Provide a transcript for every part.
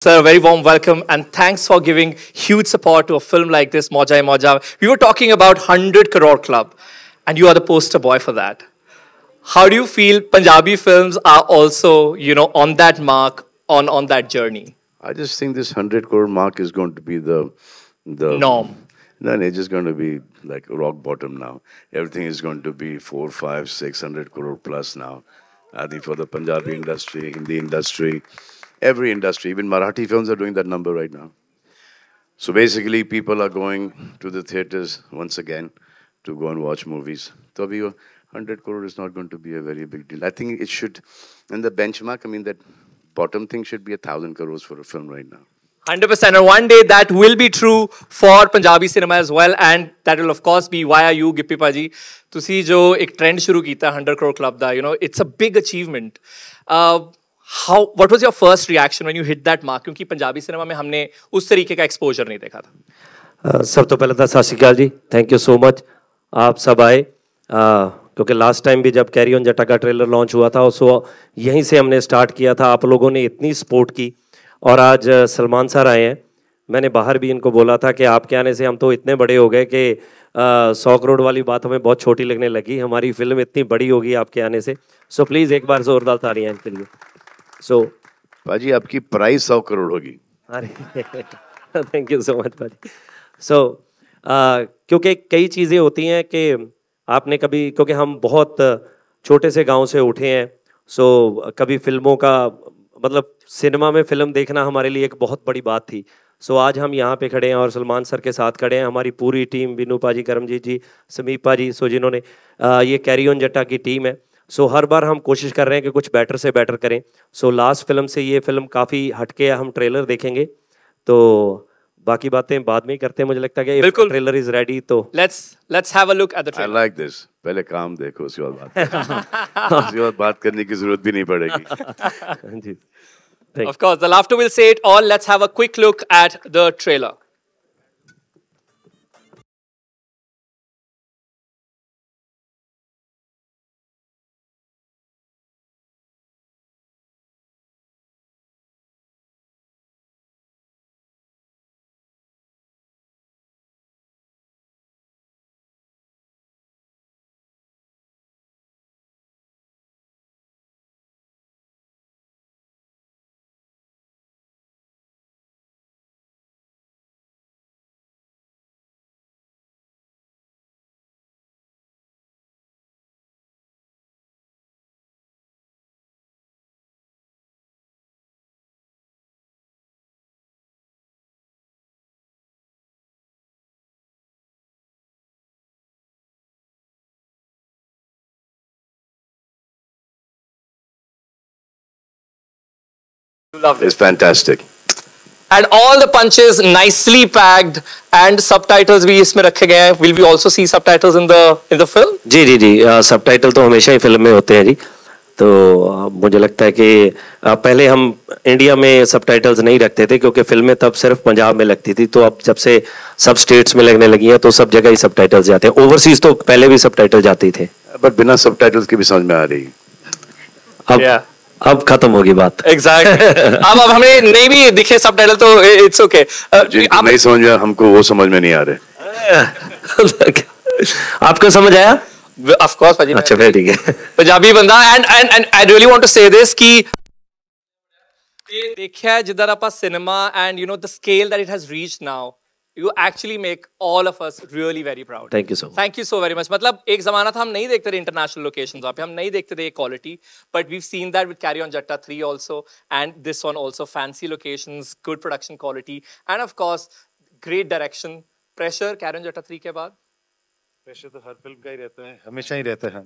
Sir, a very warm welcome and thanks for giving huge support to a film like this, Moja Hai Moja. We were talking about 100 Crore Club and you are the poster boy for that. How do you feel Punjabi films are also, on that mark, on that journey? I just think this 100 crore mark is going to be the Norm. No, it's just going to be like rock bottom now. Everything is going to be 4, 5, 600 crore plus now. I think for the Punjabi industry, Hindi industry, every industry, even Marathi films are doing that number right now. So basically, people are going to the theaters once again to go and watch movies. So 100 crore is not going to be a very big deal. I think it should, in the benchmark, that bottom thing should be 1,000 crores for a film right now. 100%. And one day that will be true for Punjabi cinema as well. And that will of course be via you, Gippy Paji. तुसी जो एक trend शुरू कीता 100 Crore Club दा, it's a big achievement. What was your first reaction when you hit that mark? क्योंकि Punjabi cinema में हमने उस तरीके का exposure नहीं देखा था. सब तो पहले तो सत श्री अकाल जी, थैंक यू सो मच आप सब आए, क्योंकि लास्ट टाइम भी जब कैरी ऑन जट्टा का ट्रेलर लॉन्च हुआ था सो यहीं से हमने स्टार्ट किया था. आप लोगों ने इतनी सपोर्ट की और आज सलमान सर आए हैं. मैंने बाहर भी इनको बोला था कि आपके आने से हम तो इतने बड़े हो गए कि 100 करोड़ वाली बात हमें बहुत छोटी लगने लगी. हमारी फिल्म इतनी बड़ी होगी आपके आने से. सो प्लीज़ एक बार जोरदार तालियां इनके लिए. सो पाजी आपकी प्राइस 100 करोड़ होगी. अरे थैंक यू सो मच पाजी. सो क्योंकि कई चीज़ें होती हैं कि आपने कभी, क्योंकि हम बहुत छोटे से गांव से उठे हैं, सो कभी फिल्मों का मतलब सिनेमा में फ़िल्म देखना हमारे लिए एक बहुत बड़ी बात थी. सो आज हम यहाँ पे खड़े हैं और सलमान सर के साथ खड़े हैं. हमारी पूरी टीम, बिनू पाजी, करमजीत जी, समीप पाजी, सो जिन्होंने ये कैरी ऑन जट्टा की टीम है. सो हर बार हम कोशिश कर रहे हैं कि कुछ बेटर से बेटर करें. सो लास्ट फिल्म से ये फिल्म काफ़ी हटके है. हम ट्रेलर देखेंगे तो बाकी बातें बाद में ही करते हैं. मुझे लगता है कि ट्रेलर इज रेडी तो let's have a look at the trailer. I like this. पहले काम देखो उसके बाद उसके बाद बात करने की जरूरत भी नहीं पड़ेगी. जी. Of course, the laughter will say it all. Let's have a quick look at the trailer. Love it. It's fantastic. And all the punches nicely packed and subtitles भी इसमें रखे गए हैं. Will we also see subtitles in the film? जी जी जी, subtitle तो हमेशा ही फिल्म में होते हैं जी. तो मुझे लगता है कि पहले हम इंडिया में सबटाइटल्स नहीं रखते थे क्योंकि फिल्में तब सिर्फ पंजाब में लगती थी. तो अब जब से सब स्टेट्स में लगने लगी हैं तो सब जगह ही सबटाइटल्स जाते हैं. ओवरसीज तो पहले भी सबटाइटल जाते ही थे, बट बिना सबटाइटल्स के भी समझ में आ रही. अब खत्म होगी बात. Exactly. अब हमें नहीं भी दिखे सबटाइटल तो इट्स ओके. आप नहीं समझ में, हमको वो समझ में नहीं आ रहे. आपको समझ आया? Of course, पाजी. अच्छा फिर ठीक है. पंजाबी बंदा and I really want to say this कि देखिए जिधर आप cinema and the scale that it has reached now, you actually make all of us really very proud. Thank you so much. Thank you so very much. मतलब एक जमाना था हम नहीं देखते थे इंटरनेशनल लोकेशंस वहाँ पे, हम नहीं देखते थे quality, but we've seen that with Carry On Jatta 3 also and this one also. Fancy locations, good production quality and of course great direction. Pressure Carry On Jatta 3 के बाद? प्रेशर तो हर film का ही रहता है, हमेशा ही रहता है.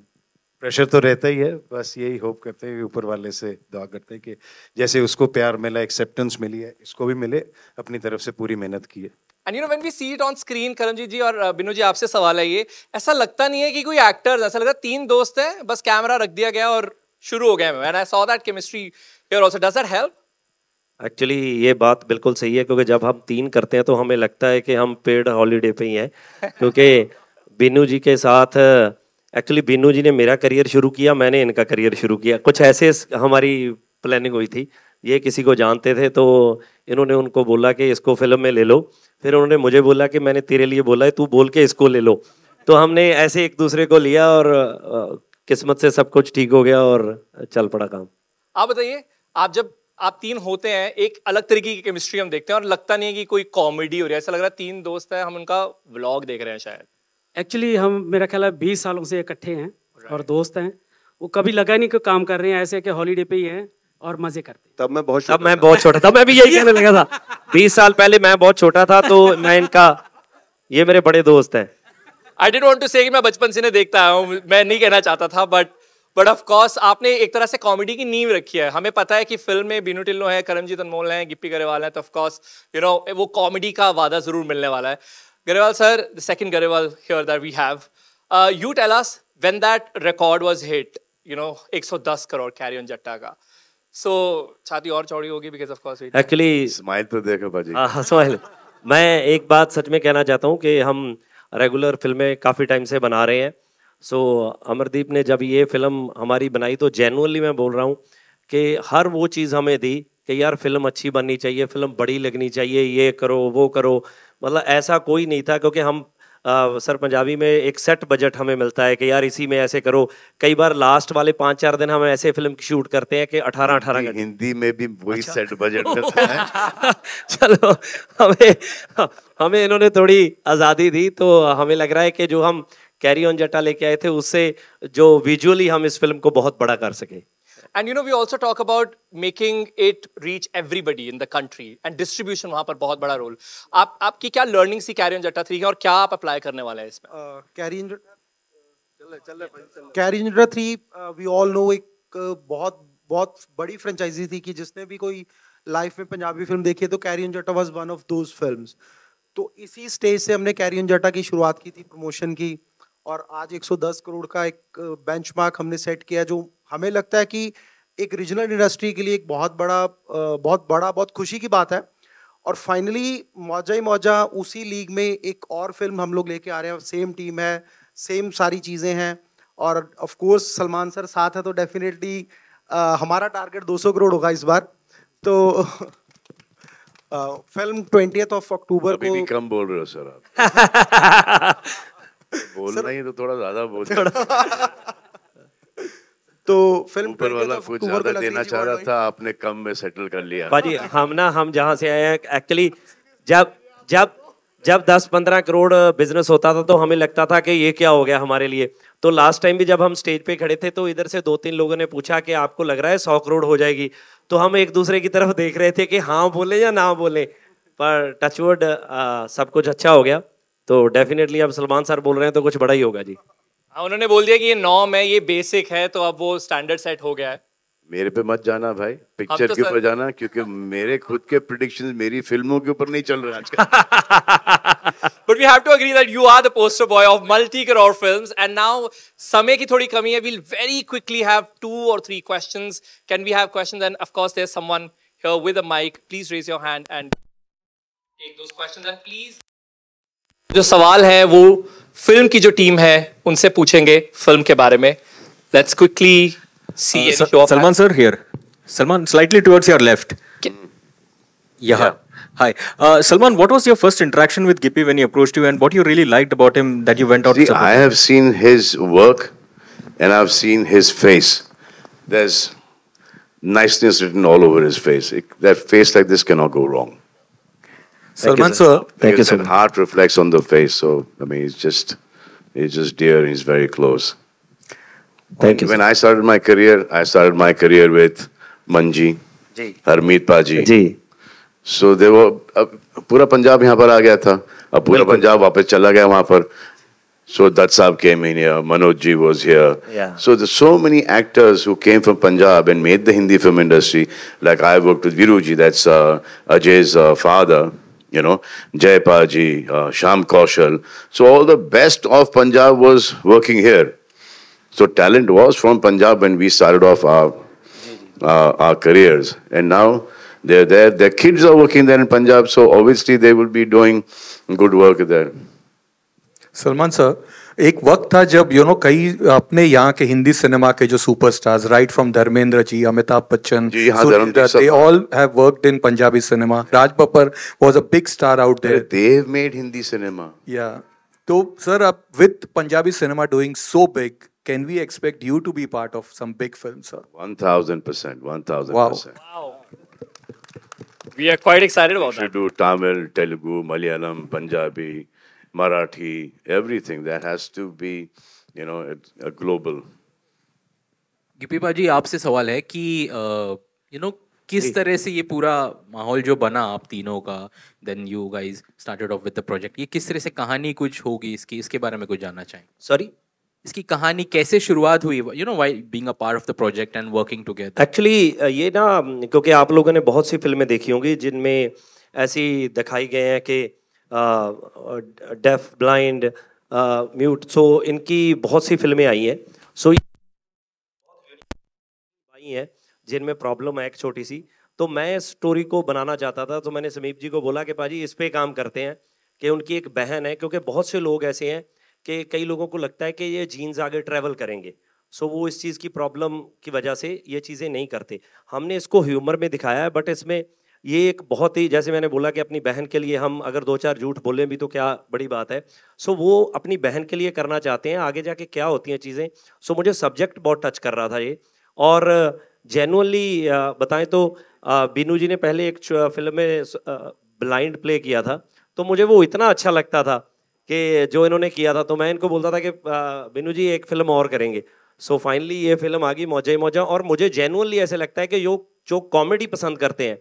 प्रेशर तो रहता ही है. बस यही होप करते हैं, ऊपर वाले से दुआ करते हैं कि जैसे उसको प्यार मिला, एक्सेप्टेंस मिली है, इसको भी मिले. अपनी तरफ से पूरी मेहनत की है. And when we see it on screen, Karamjit जी और बिनू जी आपसे सवाल है ये, ऐसा लगता नहीं है कि कोई एक्टर्स, ऐसा लगता है तीन दोस्त हैं, बस कैमरा रख दिया गया और शुरू हो गए. And I saw that chemistry here also. Does that help? Actually ये बात बिल्कुल सही है क्योंकि जब हम तीन करते हैं तो हमें लगता है कि हम पेड हॉलीडे पे ही हैं. क्योंकि बिनू जी के साथ एक्चुअली बिनू जी ने मेरा करियर शुरू किया, मैंने इनका करियर शुरू किया. कुछ ऐसे हमारी प्लानिंग हुई थी. ये किसी को जानते थे, तो इन्होंने उनको बोला कि इसको फिल्म में ले लो। फिर उन्होंने मुझे बोला कि मैंने तेरे लिए बोला है, तू बोल के इसको ले लो। तो हमने ऐसे एक दूसरे को लिया और किस्मत से सब कुछ ठीक हो गया और चल पड़ा काम। आप बताइए, आप तीन होते हैं, एक अलग तरीके की केमिस्ट्री हम देखते हैं और लगता नहीं है कि कोई कॉमेडी हो रही है, ऐसा लग रहा है तीन दोस्त हैं, हम उनका व्लॉग देख रहे हैं शायद। एक्चुअली हम मेरा ख्याल है 20 सालों से इकट्ठे हैं और दोस्त हैं। वो कभी लगा नहीं कि काम कर रहे हैं, ऐसे कि हॉलीडे पे ही हैं और मजे करते हैं। तब मैं बहुत छोटा था, मैं भी यही कहने लगा था। 20 साल पहले मैं बहुत छोटा था, तो मैं इनका, ये मेरे बड़े दोस्त हैं। I didn't want to say कि मैं बचपन से नहीं देखता आया हूँ, मैं नहीं कहना चाहता था, बट ऑफ कोर्स आपने एक तरह से कॉमेडी की नींव रखी है। हमें पता है कि फिल्म में बीनू टिल्लो है, करमजीत अनमोल है, गिप्पी गरेवाल है, तो ऑफ कोर्स वो कॉमेडी का वादा जरूर मिलने वाला है। Grewal sir, the second Grewal here that we have, you tell us when that record was hit, 110 crore carry on Jatta का, सो छाती और चौड़ी होगी because of course actually smile तो देखो बाजी। हाँ, स्माइल। मैं एक बात सच में कहना चाहता हूँ कि हम रेगुलर फिल्में काफ़ी टाइम से बना रहे हैं। सो अमरदीप ने जब ये फिल्म हमारी बनाई, तो जेन्युइनली मैं बोल रहा हूँ कि हर वो चीज़ हमें दी कि यार फिल्म अच्छी बननी चाहिए, फिल्म बड़ी लगनी चाहिए, ये करो वो करो। मतलब ऐसा कोई नहीं था, क्योंकि हम सर पंजाबी में एक सेट बजट हमें मिलता है कि यार इसी में ऐसे करो। कई बार लास्ट वाले 5-4 दिन हम ऐसे फिल्म शूट करते हैं कि 18-18 घंटे। हिंदी में भी वही सेट बजट मिलता है। चलो, हमें इन्होंने थोड़ी आज़ादी दी, तो हमें लग रहा है कि जो हम कैरी ऑन जट्टा लेके आए थे, उससे जो विजुअली हम इस फिल्म को बहुत बड़ा कर सके। And we also talk about making it reach everybody in the country and distribution, वहाँ पर बहुत बड़ा रोल। आपकी क्या लर्निंग सी कैरी ऑन जट्टा 3 की, और क्या आप अप्लाई करने वाले हैं इसमें? कैरी ऑन जट्टा 3 वी ऑल नो एक बहुत बड़ी फ्रेंचाइजी थी कि जिसने भी कोई लाइफ में पंजाबी फिल्म देखी है, तो कैरी ऑन जट्टा was one of those films. तो इसी स्टेज से हमने कैरी ऑन जट्टा की शुरुआत की थी, प्रमोशन की, और आज 110 करोड़ का एक बेंचमार्क हमने सेट किया, जो हमें लगता है कि एक रीजनल इंडस्ट्री के लिए एक बहुत खुशी की बात है। और फाइनली मौजा ही मौजा उसी लीग में एक और फिल्म हम लोग लेके आ रहे हैं, सेम टीम है, सेम सारी चीज़ें हैं, और ऑफ कोर्स सलमान सर साथ है, तो डेफिनेटली हमारा टारगेट 200 करोड़ होगा इस बार। तो फिल्म 20 अक्टूबर को। अभी कम बोल रहे हो सर आप। बोलना ही तो थोड़ा ज्यादा बोल। तो फिल्म ऊपर वाला कुछ ज्यादा देना चाह रहा था, आपने कम में सेटल कर लिया। बाजी, हम जहाँ से आए हैं, एक्चुअली जब 10-15 करोड़ बिजनेस होता था, तो हमें लगता था कि ये क्या हो गया हमारे लिए। तो लास्ट टाइम भी जब हम स्टेज पे खड़े थे, तो इधर से 2-3 लोगों ने पूछा कि आपको लग रहा है 100 करोड़ हो जाएगी? तो हम एक दूसरे की तरफ देख रहे थे कि हाँ बोले या ना बोले, पर टचवुड सब कुछ अच्छा हो गया। तो डेफिनेटली अब सलमान सर बोल रहे हैं तो कुछ बड़ा ही होगा जी। हाँ, उन्होंने बोल दिया कि ये नॉर्म है, ये बेसिक है, तो अब वो स्टैंडर्ड सेट हो गया है। मेरे पे मत जाना भाई, पिक्चर के ऊपर जाना, क्योंकि मेरे खुद के प्रेडिक्शंस मेरी फिल्मों के ऊपर नहीं चल रहे आजकल। But we have to agree that you are the poster boy of multi-crore films, and now समय की थोड़ी कमी है, we'll very quickly have 2 or 3 questions. Can we have questions? And of course there's someone here with a mic. Please raise your hand and take those questions, and please जो सवाल है वो film की जो टीम है उनसे पूछेंगे film के बारे में। Let's quickly see any show of Salman hands. sir here. Salman, slightly towards your left. Yeah. Hi. Salman, what was your first interaction with Gippy when he approached you, and what you really liked about him that you went out to See, support? I have seen his work and I've seen his face. There's niceness written all over his face. That face like this cannot go wrong. Salman sir. Thank you so That much. heart reflects on the face. So, I mean, he's just dear. He's very close. Thank you. When I started my career with Manji, Harmeet Paji. Ji. So they were पूरा पंजाब यहाँ पर आ गया था, अब पूरा पंजाब वापस चला गया वहाँ पर। So Dutt Saab came in here, Manoj ji was here. Yeah. So there's so many actors who came from Punjab and made the Hindi film industry. Like I worked with Viru ji, that's Ajay's father, you know, Jaypal ji, Sham Kaushal. So all the best of Punjab was working here. So talent was from Punjab when we started off our careers, and now they're there. Their kids are working there in Punjab, so obviously they will be doing good work there. Salman sir, एक वक्त था जब कई अपने यहाँ के Hindi cinema के जो superstars, right from Dharmendra ji, Amitabh Bachchan, they all have worked in Punjabi cinema. Raj Babbar was a big star out there. They've made Hindi cinema. Yeah. So sir, with Punjabi cinema doing so big, can we expect you to be part of some big films, sir? 1000%, 1000%. Wow. We are quite excited about that. We should do Tamil, Telugu, Malayalam, Punjabi, Marathi, everything. That has to be, a global. Gippy पाजी, आपसे सवाल है कि किस तरह से ये पूरा माहौल जो बना आप तीनों का, then you guys started off with the project, ये किस तरह से कहानी कुछ होगी इसके बारे में कुछ जानना चाहेंगे? सॉरी, इसकी कहानी कैसे शुरुआत हुई, why being a part of the project and working together? Actually ये ना, क्योंकि आप लोगों ने बहुत सी फिल्में देखी होंगी जिनमें ऐसी दिखाई गए हैं कि डेफ, ब्लाइंड, म्यूट, सो इनकी बहुत सी फिल्में आई हैं। सो आई हैं जिनमें प्रॉब्लम है एक छोटी सी, तो मैं इस स्टोरी को बनाना चाहता था। तो मैंने समीप जी को बोला कि पाजी इस पे काम करते हैं कि उनकी एक बहन है, क्योंकि बहुत से लोग ऐसे हैं कि कई लोगों को लगता है कि ये जीन्स आगे ट्रैवल करेंगे, सो वो इस चीज़ की प्रॉब्लम की वजह से ये चीज़ें नहीं करते। हमने इसको ह्यूमर में दिखाया है, बट इसमें ये एक बहुत ही, जैसे मैंने बोला कि अपनी बहन के लिए हम अगर 2-4 झूठ बोलें भी तो क्या बड़ी बात है। सो वो अपनी बहन के लिए करना चाहते हैं, आगे जाके क्या होती हैं चीज़ें। सो मुझे सब्जेक्ट बहुत टच कर रहा था ये, और जेनुअनली बताएं तो बीनू जी ने पहले एक फिल्म में ब्लाइंड प्ले किया था, तो मुझे वो इतना अच्छा लगता था कि जो इन्होंने किया था, तो मैं इनको बोलता था कि बीनू जी एक फिल्म और करेंगे। सो फाइनली ये फिल्म आ गई मौजा ही मौजा, और मुझे जेनुअनली ऐसे लगता है कि जो कॉमेडी पसंद करते हैं,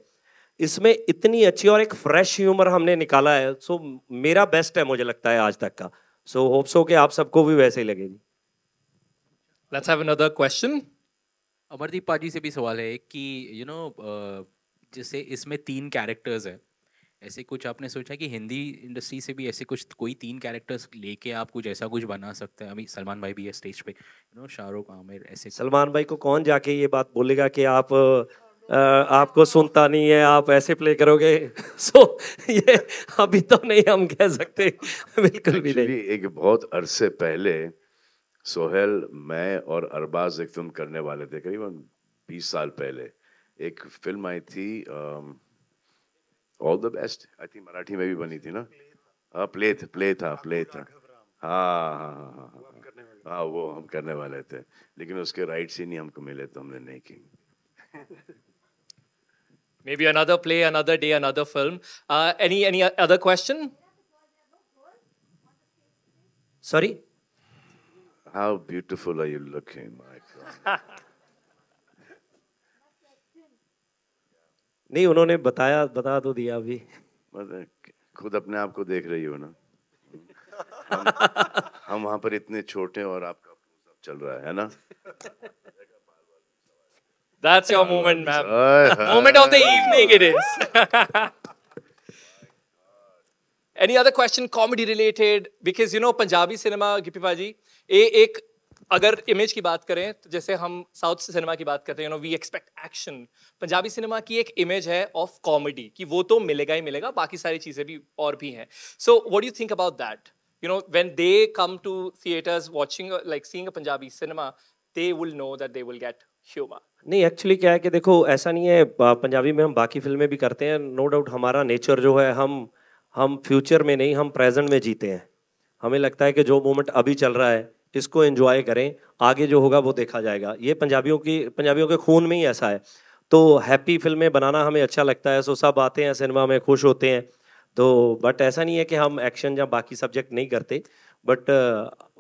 इसमें इतनी अच्छी और एक फ्रेश ह्यूमर हमने निकाला है। सो मेरा बेस्ट है मुझे लगता है आज तक का। सो होप सो कि आप सबको भी वैसे ही लगेगी। Let's have another question. Amardeep पाजी से भी सवाल है कि जैसे इसमें 3 कैरेक्टर्स है, ऐसे कुछ आपने सोचा कि हिंदी इंडस्ट्री से भी ऐसे कुछ कोई 3 कैरेक्टर्स लेके आप कुछ ऐसा कुछ बना सकते हैं? अभी सलमान भाई भी है स्टेज पे, शाहरुख, आमिर, ऐसे। सलमान भाई को कौन जाके ये बात बोलेगा कि आपको सुनता नहीं है, आप ऐसे प्ले करोगे? सो ये अभी तो नहीं हम कह सकते, बिल्कुल भी नहीं। एक बहुत अरसे पहले सोहेल, मैं और अरबाज एक फिल्म करने वाले थे, करीबन 20 साल पहले। एक फिल्म आई थी all the best, I think Marathi में भी बनी थी ना। प्ले था। हाँ, वो हम करने वाले थे, लेकिन उसके राइट्स ही नहीं हमको मिले, तो हमने नहीं की। Maybe another play, another day, another film. Any other question? Sorry? How beautiful are you looking, my God? नहीं, उन्होंने बता तो दिया अभी। मतलब खुद अपने आप को देख रही हो ना। हम वहाँ पर इतने छोटे और आपका चल रहा है ना? That's your moment, ma'am. Moment of the evening it is. Any other question, comedy related? Because Punjabi cinema, Gippy पाजी, एक अगर इमेज की बात करें तो जैसे हम साउथ सिनेमा की बात करते हैं, we expect action. Punjabi cinema की एक इमेज है ऑफ कॉमेडी कि वो तो मिलेगा ही मिलेगा, बाकी सारी चीजें भी और भी हैं। So what do you think about that? When they come to theatres watching like seeing a Punjabi cinema, they will know that they will get humour. नहीं, एक्चुअली क्या है कि देखो, ऐसा नहीं है, पंजाबी में हम बाकी फिल्में भी करते हैं, नो डाउट। हमारा नेचर जो है, हम फ्यूचर में नहीं, हम प्रेजेंट में जीते हैं। हमें लगता है कि जो मोमेंट अभी चल रहा है इसको एंजॉय करें, आगे जो होगा वो देखा जाएगा। ये पंजाबियों के खून में ही ऐसा है। तो हैप्पी फिल्में बनाना हमें अच्छा लगता है, सो सब आते हैं सिनेमा में, खुश होते हैं। तो बट ऐसा नहीं है कि हम एक्शन या बाकी सब्जेक्ट नहीं करते, बट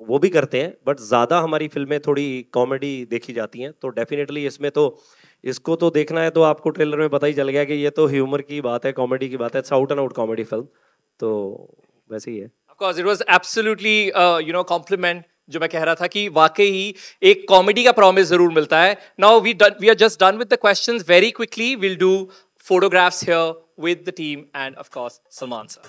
वो भी करते हैं, बट ज़्यादा हमारी फिल्में थोड़ी कॉमेडी देखी जाती हैं। तो डेफिनेटली इसको तो देखना है तो आपको ट्रेलर में पता ही चल गया कि ये तो ह्यूमर की बात है, कॉमेडी की बात है, it's out and out comedy film. तो वैसे ही है। Of course, it was absolutely compliment जो मैं कह रहा था कि वाकई ही एक कॉमेडी का प्रॉमिस जरूर मिलता है। Now we are just done with the questions. Very quickly we'll do photographs here with the team and of course Salman sir.